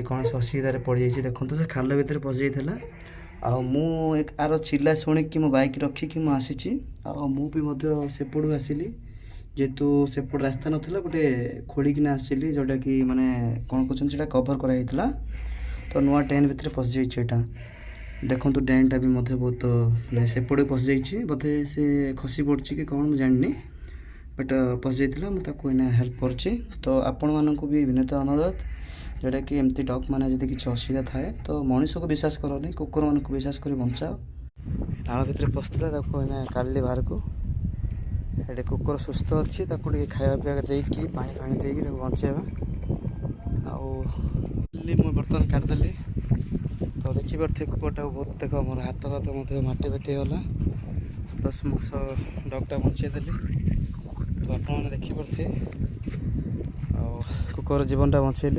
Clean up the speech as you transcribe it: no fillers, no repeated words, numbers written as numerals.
କୌଣସି ଅସୁବିଧାରେ ପଡ଼ିଯାଇଛି। ଦେଖନ୍ତୁ ସେ ଖାଲ ଭିତରେ ପଶିଯାଇଥିଲା। ଆଉ ମୁଁ ଆର ଚିଲ୍ଲା ଶୁଣିକି ମୋ ବାଇକ୍ ରଖିକି ମୁଁ ଆସିଛି। ଆଉ ମୁଁ ବି ମଧ୍ୟ ସେପଟୁ ଆସିଲି, ଯେହେତୁ ସେପଟ ରାସ୍ତା ନଥିଲା, ଗୋଟେ ଖୋଳିକିନା ଆସିଲି, ଯେଉଁଟାକି ମାନେ କ'ଣ କହୁଛନ୍ତି ସେଇଟା କଭର୍ କରାଯାଇଥିଲା। ତ ନୂଆ ଡ୍ରେନ୍ ଭିତରେ ପଶିଯାଇଛି ଏଇଟା। ଦେଖନ୍ତୁ ଡ୍ରେନ୍ଟା ବି ମଧ୍ୟ ବହୁତ ସେପଟେ ପଶିଯାଇଛି, ବୋଧେ ସେ ଖସି ପଡ଼ିଛି କି କ'ଣ ମୁଁ ଜାଣିନି, ବଟ୍ ପଶିଯାଇଥିଲା। ମୁଁ ତାକୁ ଏଇନା ହେଲ୍ପ କରୁଛି। ତ ଆପଣମାନଙ୍କୁ ବି ବିନୀତ ଅନୁରୋଧ, ଯେଉଁଟାକି ଏମିତି ଡଗ୍ ମାନେ ଯଦି କିଛି ଅସୁବିଧା ଥାଏ ତ ମଣିଷକୁ ବିଶ୍ୱାସ କରନି, କୁକୁରମାନଙ୍କୁ ବିଶ୍ୱାସ କରି ବଞ୍ଚାଅ। ନାଳ ଭିତରେ ପଶିଥିଲା, ତାକୁ ଏଇନା କାଢ଼ିଲି ବାହାରକୁ। ଏଠି କୁକୁର ସୁସ୍ଥ ଅଛି, ତାକୁ ଟିକେ ଖାଇବା ପିଇବା ଦେଇକି ପାଣି ଫାଣି ଦେଇକି ତାକୁ ବଞ୍ଚାଇବା। ଆଉ ମୁଁ ବର୍ତ୍ତମାନ କାଟିଦେଲି। ତ ଦେଖିପାରୁଥିବେ କୁକୁରଟାକୁ ବହୁତ, ଦେଖ ମୋର ହାତ ଫାତ ମଧ୍ୟ ମାଟି ଫାଟି ହେଇଗଲା, ପ୍ଲସ୍ ମୁଁ ଡଗ୍ଟା ବଞ୍ଚେଇ ଦେଲି। ତ ଆପଣମାନେ ଦେଖିପାରୁଥିବେ, ଆଉ କୁକୁର ଜୀବନଟା ବଞ୍ଚେଇଲି।